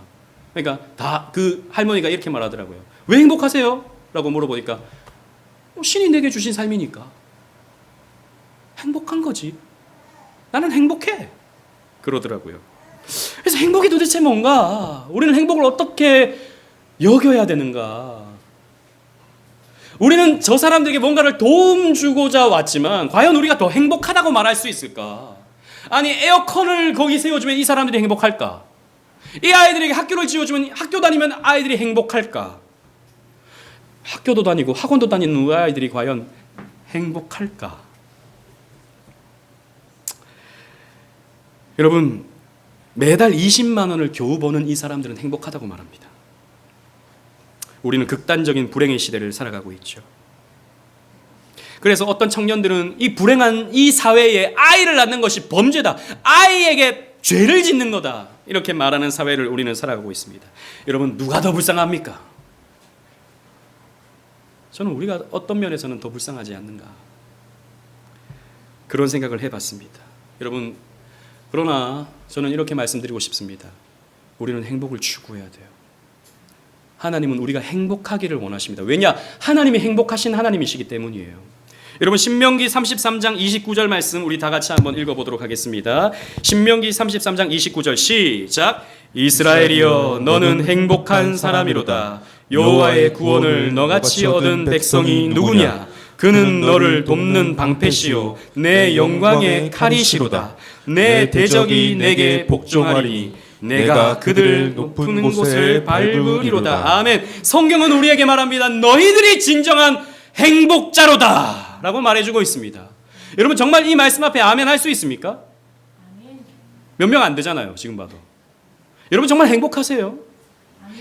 그러니까 다 그 할머니가 이렇게 말하더라고요. 왜 행복하세요? 라고 물어보니까 신이 내게 주신 삶이니까 행복한 거지. 나는 행복해. 그러더라고요. 그래서 행복이 도대체 뭔가? 우리는 행복을 어떻게 여겨야 되는가? 우리는 저 사람들에게 뭔가를 도움 주고자 왔지만 과연 우리가 더 행복하다고 말할 수 있을까? 아니, 에어컨을 거기 세워주면 이 사람들이 행복할까? 이 아이들에게 학교를 지어주면 학교 다니면 아이들이 행복할까? 학교도 다니고 학원도 다니는 우리 아이들이 과연 행복할까? 여러분, 매달 20만 원을 겨우 버는 이 사람들은 행복하다고 말합니다. 우리는 극단적인 불행의 시대를 살아가고 있죠. 그래서 어떤 청년들은 이 불행한 이 사회에 아이를 낳는 것이 범죄다. 아이에게 죄를 짓는 거다. 이렇게 말하는 사회를 우리는 살아가고 있습니다. 여러분, 누가 더 불쌍합니까? 저는 우리가 어떤 면에서는 더 불쌍하지 않는가. 그런 생각을 해봤습니다. 여러분, 그러나 저는 이렇게 말씀드리고 싶습니다. 우리는 행복을 추구해야 돼요. 하나님은 우리가 행복하기를 원하십니다. 왜냐? 하나님이 행복하신 하나님이시기 때문이에요. 여러분, 신명기 33장 29절 말씀 우리 다 같이 한번 읽어보도록 하겠습니다. 신명기 33장 29절 시작. 이스라엘이여 너는 행복한 사람이로다. 여호와의 구원을 너같이 얻은 백성이 누구냐? 그는 너를 돕는 방패시요 내 영광의 칼이시로다. 내 대적이 내게 복종하리니 내가 그들을 높은 곳을 밟으리로다. 아멘. 성경은 우리에게 말합니다. 너희들이 진정한 행복자로다 라고 말해주고 있습니다. 여러분, 정말 이 말씀 앞에 아멘 할 수 있습니까? 몇 명 안 되잖아요, 지금 봐도. 여러분, 정말 행복하세요?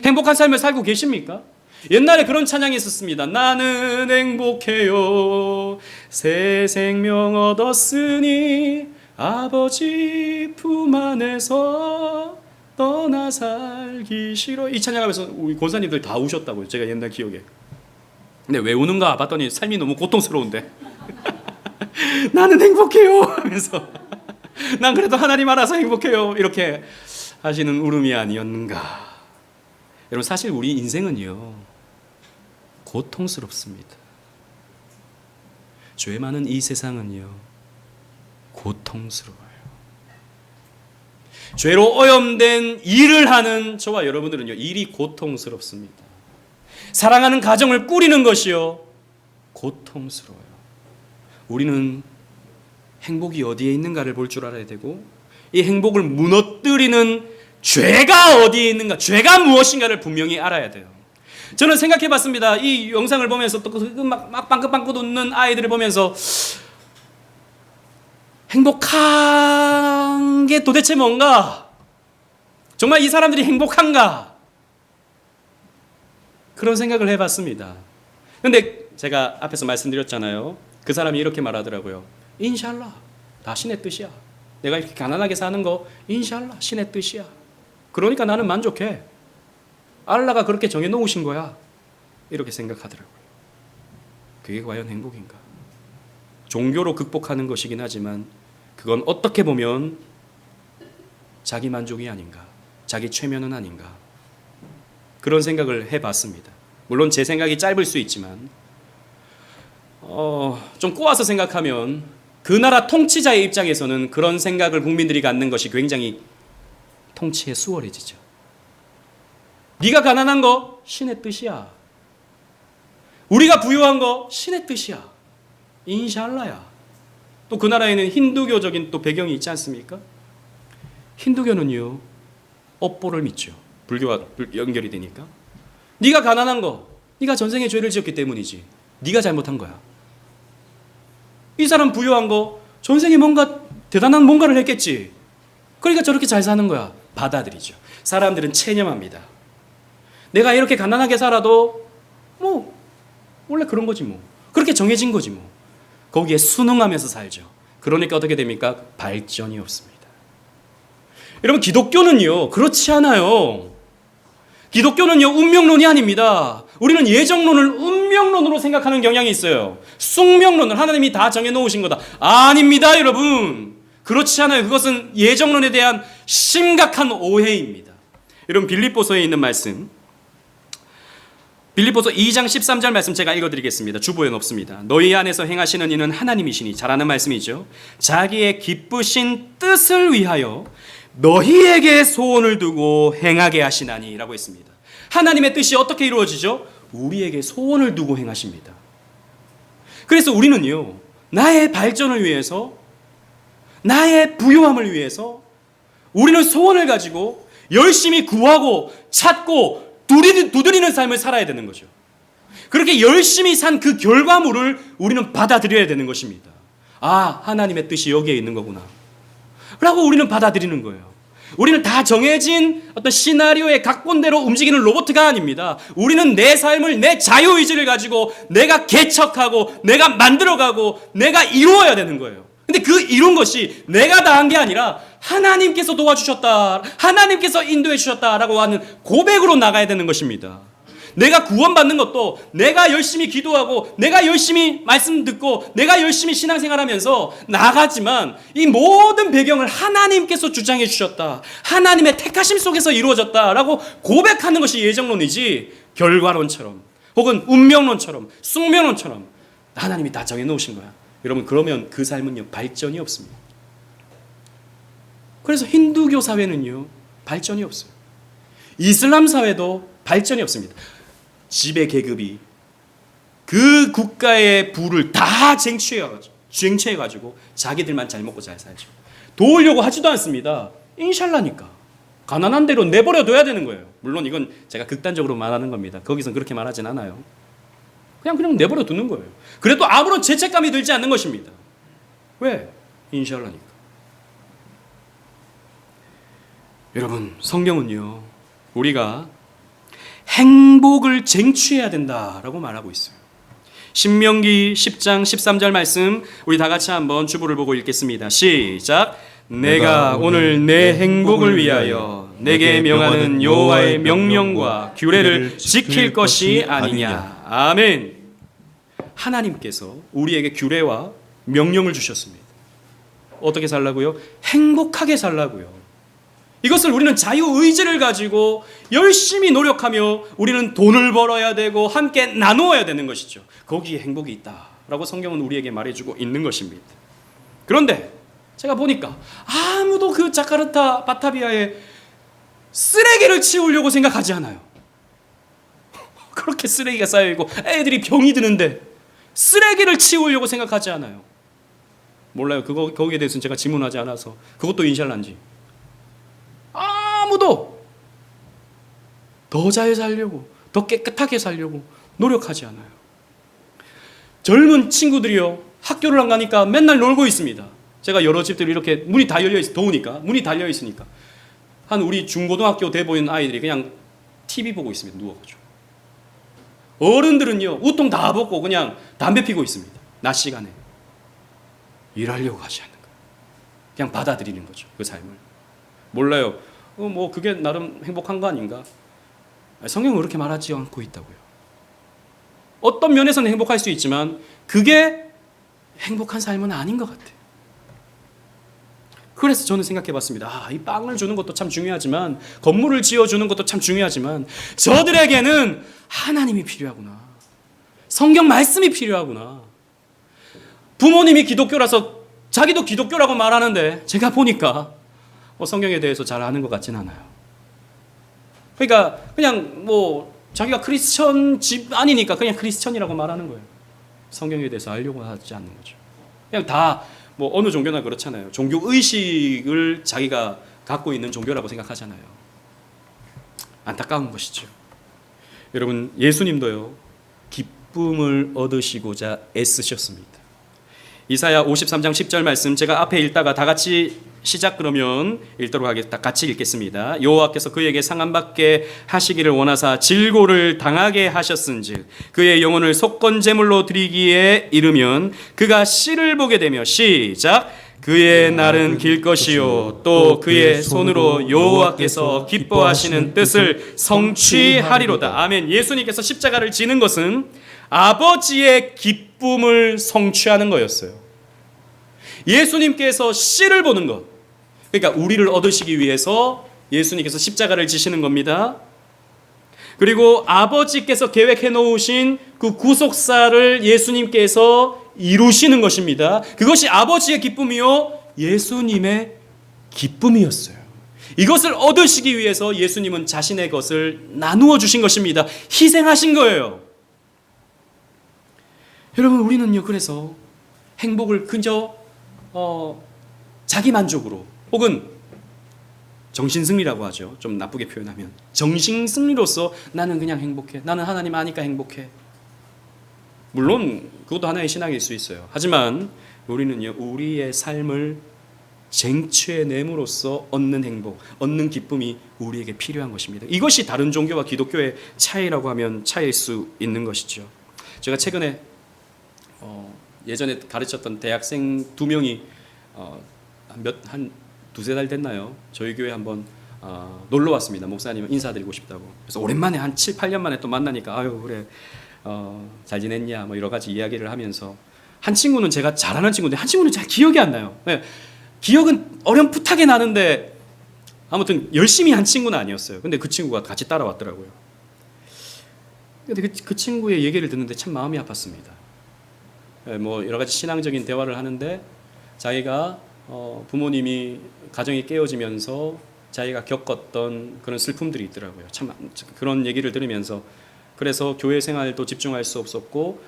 행복한 삶을 살고 계십니까? 옛날에 그런 찬양이 있었습니다. 나는 행복해요. 새 생명 얻었으니 아버지 품 안에서 떠나 살기 싫어. 이 찬양하면서 우리 권사님들 다 우셨다고요. 제가 옛날 기억에. 근데 왜 우는가 봤더니 삶이 너무 고통스러운데 나는 행복해요 하면서 난 그래도 하나님 알아서 행복해요 이렇게 하시는 울음이 아니었는가. 여러분, 사실 우리 인생은요 고통스럽습니다. 죄 많은 이 세상은요 고통스러워요. 죄로 오염된 일을 하는 저와 여러분들은요, 일이 고통스럽습니다. 사랑하는 가정을 꾸리는 것이요, 고통스러워요. 우리는 행복이 어디에 있는가를 볼 줄 알아야 되고, 이 행복을 무너뜨리는 죄가 어디에 있는가, 죄가 무엇인가를 분명히 알아야 돼요. 저는 생각해 봤습니다. 이 영상을 보면서 또 막 빵긋빵긋 웃는 아이들을 보면서 행복한 게 도대체 뭔가? 정말 이 사람들이 행복한가? 그런 생각을 해봤습니다. 근데 제가 앞에서 말씀드렸잖아요. 그 사람이 이렇게 말하더라고요. 인샬라, 다 신의 뜻이야. 내가 이렇게 가난하게 사는 거 인샬라, 신의 뜻이야. 그러니까 나는 만족해. 알라가 그렇게 정해놓으신 거야. 이렇게 생각하더라고요. 그게 과연 행복인가? 종교로 극복하는 것이긴 하지만 그건 어떻게 보면 자기 만족이 아닌가, 자기 최면은 아닌가, 그런 생각을 해봤습니다. 물론 제 생각이 짧을 수 있지만 좀 꼬아서 생각하면 그 나라 통치자의 입장에서는 그런 생각을 국민들이 갖는 것이 굉장히 통치에 수월해지죠. 네가 가난한 거 신의 뜻이야. 우리가 부유한 거 신의 뜻이야. 인샬라야. 또 그 나라에는 힌두교적인 또 배경이 있지 않습니까? 힌두교는요, 업보를 믿죠. 불교와 연결이 되니까. 네가 가난한 거, 네가 전생에 죄를 지었기 때문이지. 네가 잘못한 거야. 이 사람 부유한 거, 전생에 뭔가 대단한 뭔가를 했겠지. 그러니까 저렇게 잘 사는 거야. 받아들이죠. 사람들은 체념합니다. 내가 이렇게 가난하게 살아도 뭐 원래 그런 거지 뭐. 그렇게 정해진 거지 뭐. 거기에 순응하면서 살죠. 그러니까 어떻게 됩니까? 발전이 없습니다. 여러분, 기독교는요, 그렇지 않아요. 기독교는요, 운명론이 아닙니다. 우리는 예정론을 운명론으로 생각하는 경향이 있어요. 숙명론을 하나님이 다 정해놓으신 거다. 아닙니다, 여러분. 그렇지 않아요. 그것은 예정론에 대한 심각한 오해입니다. 여러분, 빌립보서에 있는 말씀, 빌립보서 2장 13절 말씀 제가 읽어드리겠습니다. 주보에 없습니다. 너희 안에서 행하시는 이는 하나님이시니, 잘하는 말씀이죠. 자기의 기쁘신 뜻을 위하여 너희에게 소원을 두고 행하게 하시나니 라고 했습니다. 하나님의 뜻이 어떻게 이루어지죠? 우리에게 소원을 두고 행하십니다. 그래서 우리는요, 나의 발전을 위해서, 나의 부유함을 위해서 우리는 소원을 가지고 열심히 구하고 찾고 두드리는 삶을 살아야 되는 거죠. 그렇게 열심히 산 그 결과물을 우리는 받아들여야 되는 것입니다. 아, 하나님의 뜻이 여기에 있는 거구나 라고 우리는 받아들이는 거예요. 우리는 다 정해진 어떤 시나리오의 각본대로 움직이는 로봇가 아닙니다. 우리는 내 삶을, 내 자유의지를 가지고 내가 개척하고 내가 만들어가고 내가 이루어야 되는 거예요. 근데 그 이룬 것이 내가 다 한 게 아니라 하나님께서 도와주셨다, 하나님께서 인도해 주셨다라고 하는 고백으로 나가야 되는 것입니다. 내가 구원받는 것도 내가 열심히 기도하고 내가 열심히 말씀 듣고 내가 열심히 신앙생활하면서 나가지만 이 모든 배경을 하나님께서 주장해 주셨다, 하나님의 택하심 속에서 이루어졌다라고 고백하는 것이 예정론이지, 결과론처럼 혹은 운명론처럼 숙명론처럼 하나님이 다 정해놓으신 거야. 여러분, 그러면 그 삶은요, 발전이 없습니다. 그래서 힌두교 사회는요, 발전이 없어요. 이슬람 사회도 발전이 없습니다. 지배 계급이 그 국가의 부를 다 쟁취해가지고 자기들만 잘 먹고 잘 살죠. 도우려고 하지도 않습니다. 인샬라니까. 가난한 대로 내버려둬야 되는 거예요. 물론 이건 제가 극단적으로 말하는 겁니다. 거기선 그렇게 말하진 않아요. 그냥 내버려 두는 거예요. 그래도 아무런 죄책감이 들지 않는 것입니다. 왜? 인샬라니까. 여러분, 성경은요, 우리가 행복을 쟁취해야 된다라고 말하고 있어요. 신명기 10장 13절 말씀 우리 다 같이 한번 주보를 보고 읽겠습니다. 시작. 내가 오늘 내 행복을 위하여 내게 명하는 여호와의 명령과 규례를 지킬 것이 아니냐. 아멘. 하나님께서 우리에게 규례와 명령을 주셨습니다. 어떻게 살라고요? 행복하게 살라고요. 이것을 우리는 자유의지를 가지고 열심히 노력하며 우리는 돈을 벌어야 되고 함께 나누어야 되는 것이죠. 거기에 행복이 있다라고 성경은 우리에게 말해주고 있는 것입니다. 그런데 제가 보니까 아무도 그 자카르타 바타비아에 쓰레기를 치우려고 생각하지 않아요. 그렇게 쓰레기가 쌓여있고 애들이 병이 드는데 쓰레기를 치우려고 생각하지 않아요. 몰라요. 거기에 대해서는 제가 질문하지 않아서 그것도 인샬란지. 아무도 더 잘 살려고, 더 깨끗하게 살려고 노력하지 않아요. 젊은 친구들이요, 학교를 안 가니까 맨날 놀고 있습니다. 제가 여러 집들이 이렇게 문이 다 열려 있어, 더우니까 문이 달려 있으니까 한 우리 중고등학교 돼 보이는 아이들이 그냥 TV 보고 있습니다. 누워가지고. 어른들은요, 우통 다 벗고 그냥 담배 피고 있습니다. 낮 시간에. 일하려고 하지 않는 거예요. 그냥 받아들이는 거죠, 그 삶을. 몰라요. 뭐 그게 나름 행복한 거 아닌가? 성경은 그렇게 말하지 않고 있다고요. 어떤 면에서는 행복할 수 있지만 그게 행복한 삶은 아닌 것 같아요. 그래서 저는 생각해 봤습니다. 이 빵을 주는 것도 참 중요하지만, 건물을 지어주는 것도 참 중요하지만, 저들에게는 하나님이 필요하구나. 성경 말씀이 필요하구나. 부모님이 기독교라서 자기도 기독교라고 말하는데 제가 보니까 성경에 대해서 잘 아는 것 같진 않아요. 그러니까 그냥 뭐 자기가 크리스천 집 아니니까 그냥 크리스천이라고 말하는 거예요. 성경에 대해서 알려고 하지 않는 거죠. 그냥 다 뭐 어느 종교나 그렇잖아요. 종교 의식을 자기가 갖고 있는 종교라고 생각하잖아요. 안타까운 것이죠. 여러분, 예수님도요, 기쁨을 얻으시고자 애쓰셨습니다. 이사야 53장 10절 말씀 제가 앞에 읽다가 다 같이 시작 그러면 읽도록 하겠다. 같이 읽겠습니다. 여호와께서 그에게 상함받게 하시기를 원하사 질고를 당하게 하셨은즉 그의 영혼을 속건제물로 드리기에 이르면 그가 씨를 보게 되며 시작 그의 날은 길 것이요 또 그의 손으로 여호와께서 기뻐하시는 뜻을 성취하리로다. 아멘. 예수님께서 십자가를 지는 것은 아버지의 기쁨을 성취하는 거였어요. 예수님께서 씨를 보는 것, 그러니까 우리를 얻으시기 위해서 예수님께서 십자가를 지시는 겁니다. 그리고 아버지께서 계획해 놓으신 그 구속사를 예수님께서 이루시는 것입니다. 그것이 아버지의 기쁨이요 예수님의 기쁨이었어요. 이것을 얻으시기 위해서 예수님은 자신의 것을 나누어 주신 것입니다. 희생하신 거예요. 여러분, 우리는요 그래서 행복을 그저 자기 만족으로 혹은 정신승리라고 하죠. 좀 나쁘게 표현하면 정신승리로서 나는 그냥 행복해. 나는 하나님 아니까 행복해. 물론 그것도 하나의 신앙일 수 있어요. 하지만 우리는요 우리의 삶을 쟁취해냄으로써 얻는 행복, 얻는 기쁨이 우리에게 필요한 것입니다. 이것이 다른 종교와 기독교의 차이라고 하면 차이일 수 있는 것이죠. 제가 최근에 예전에 가르쳤던 대학생 2명이 한 두세 달 됐나요? 저희 교회 한번 놀러 왔습니다. 목사님 인사드리고 싶다고. 그래서 오랜만에 한 7, 8년 만에 또 만나니까 아유 그래 잘 지냈냐 뭐 여러 가지 이야기를 하면서 한 친구는 제가 잘 아는 친구인데 한 친구는 잘 기억이 안 나요. 네, 기억은 어렴풋하게 나는데 아무튼 열심히 한 친구는 아니었어요. 근데 그 친구가 같이 따라왔더라고요. 근데 그 친구의 얘기를 듣는데 참 마음이 아팠습니다. 뭐 여러 가지 신앙적인 대화를 하는데 자기가 부모님이 가정이 깨어지면서 자기가 겪었던 그런 슬픔들이 있더라고요. 참 그런 얘기를 들으면서 그래서 교회 생활도 집중할 수 없었고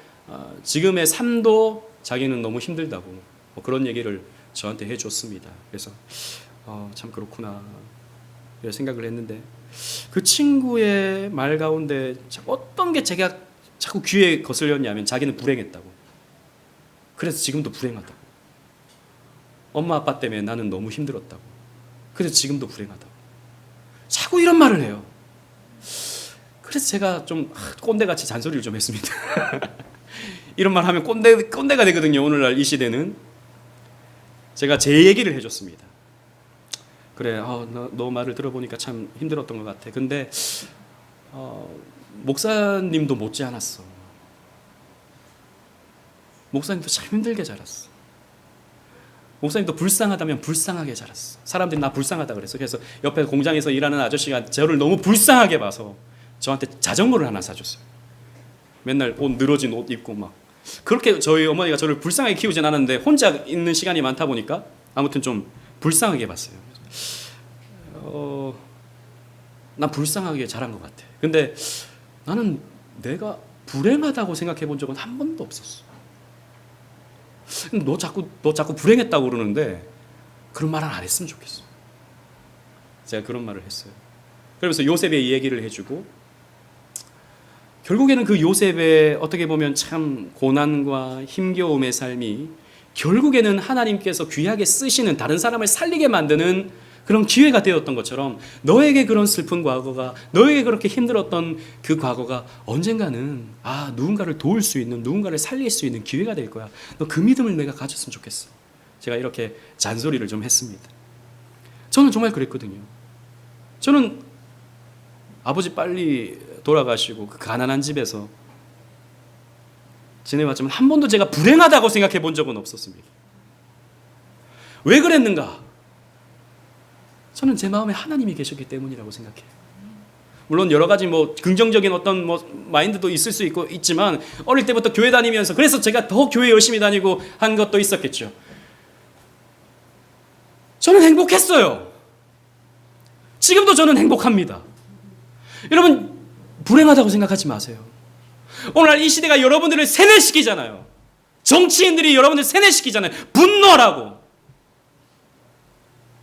지금의 삶도 자기는 너무 힘들다고 뭐 그런 얘기를 저한테 해줬습니다. 그래서 참 그렇구나 이런 생각을 했는데 그 친구의 말 가운데 어떤 게 제가 자꾸 귀에 거슬렸냐면 자기는 불행했다고. 그래서 지금도 불행하다고. 엄마 아빠 때문에 나는 너무 힘들었다고. 그래서 지금도 불행하다고. 자꾸 이런 말을 해요. 그래서 제가 좀 꼰대같이 잔소리를 좀 했습니다. 이런 말 하면 꼰대가 되거든요. 오늘날 이 시대는. 제가 제 얘기를 해줬습니다. 그래, 너 말을 들어보니까 참 힘들었던 것 같아. 근데 목사님도 못지 않았어. 목사님도 참 힘들게 자랐어. 목사님도 불쌍하다면 불쌍하게 자랐어. 사람들이 나 불쌍하다 그랬어. 그래서 옆에 공장에서 일하는 아저씨가 저를 너무 불쌍하게 봐서 저한테 자전거를 하나 사줬어요. 맨날 옷 늘어진 옷 입고 막 그렇게 저희 어머니가 저를 불쌍하게 키우진 않았는데 혼자 있는 시간이 많다 보니까 아무튼 좀 불쌍하게 봤어요. 난 불쌍하게 자란 것 같아. 근데 나는 내가 불행하다고 생각해 본 적은 한 번도 없었어. 너 자꾸 불행했다고 그러는데 그런 말은 안 했으면 좋겠어. 제가 그런 말을 했어요. 그러면서 요셉의 얘기를 해주고, 결국에는 그 요셉의 어떻게 보면 참 고난과 힘겨움의 삶이 결국에는 하나님께서 귀하게 쓰시는, 다른 사람을 살리게 만드는 그런 기회가 되었던 것처럼, 너에게 그런 슬픈 과거가, 너에게 그렇게 힘들었던 그 과거가 언젠가는 누군가를 도울 수 있는, 누군가를 살릴 수 있는 기회가 될 거야. 너 그 믿음을 내가 가졌으면 좋겠어. 제가 이렇게 잔소리를 좀 했습니다. 저는 정말 그랬거든요. 저는 아버지 빨리 돌아가시고 그 가난한 집에서 지내왔지만 한 번도 제가 불행하다고 생각해 본 적은 없었습니다. 왜 그랬는가? 저는 제 마음에 하나님이 계셨기 때문이라고 생각해요. 물론 여러 가지 긍정적인 어떤 마인드도 있을 수 있지만, 어릴 때부터 교회 다니면서 그래서 제가 더 교회 열심히 다니고 한 것도 있었겠죠. 저는 행복했어요. 지금도 저는 행복합니다. 여러분, 불행하다고 생각하지 마세요. 오늘날 이 시대가 여러분들을 세뇌시키잖아요. 정치인들이 여러분들 세뇌시키잖아요. 분노하라고.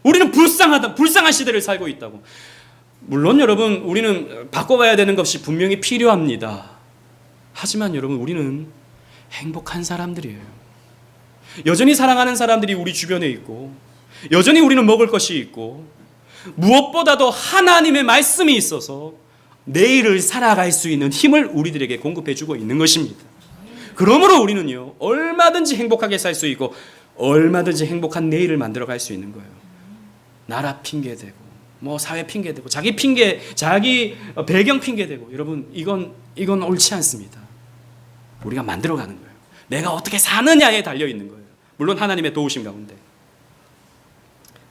우리는 불쌍한 시대를 살고 있다고. 물론 여러분, 우리는 바꿔가야 되는 것이 분명히 필요합니다. 하지만 여러분, 우리는 행복한 사람들이에요. 여전히 사랑하는 사람들이 우리 주변에 있고, 여전히 우리는 먹을 것이 있고, 무엇보다도 하나님의 말씀이 있어서 내일을 살아갈 수 있는 힘을 우리들에게 공급해주고 있는 것입니다. 그러므로 우리는요, 얼마든지 행복하게 살 수 있고 얼마든지 행복한 내일을 만들어갈 수 있는 거예요. 나라 핑계대고 사회 핑계대고 자기 배경 핑계대고, 여러분, 이건 옳지 않습니다. 우리가 만들어가는 거예요. 내가 어떻게 사느냐에 달려있는 거예요. 물론 하나님의 도우심 가운데.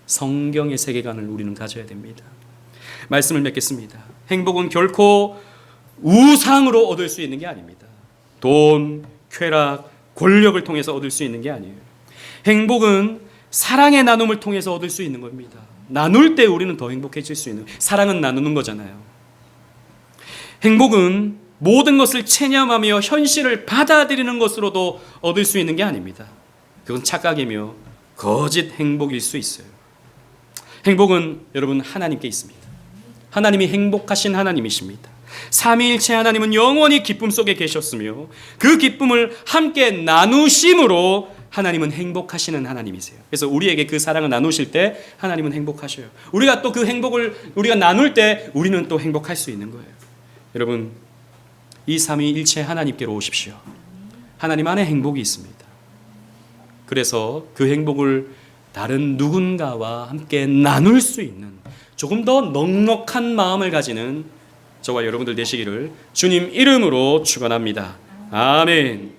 성경의 세계관을 우리는 가져야 됩니다. 말씀을 맺겠습니다. 행복은 결코 우상으로 얻을 수 있는 게 아닙니다. 돈, 쾌락, 권력을 통해서 얻을 수 있는 게 아니에요. 행복은 사랑의 나눔을 통해서 얻을 수 있는 겁니다. 나눌 때 우리는 더 행복해질 수 있는, 사랑은 나누는 거잖아요. 행복은 모든 것을 체념하며 현실을 받아들이는 것으로도 얻을 수 있는 게 아닙니다. 그건 착각이며 거짓 행복일 수 있어요. 행복은 여러분 하나님께 있습니다. 하나님이 행복하신 하나님이십니다. 삼위일체 하나님은 영원히 기쁨 속에 계셨으며 그 기쁨을 함께 나누심으로 하나님은 행복하시는 하나님이세요. 그래서 우리에게 그 사랑을 나누실 때 하나님은 행복하셔요. 우리가 또 그 행복을 우리가 나눌 때 우리는 또 행복할 수 있는 거예요. 여러분, 이 삼위일체 하나님께로 오십시오. 하나님 안에 행복이 있습니다. 그래서 그 행복을 다른 누군가와 함께 나눌 수 있는 조금 더 넉넉한 마음을 가지는 저와 여러분들 되시기를 주님 이름으로 축원합니다. 아멘.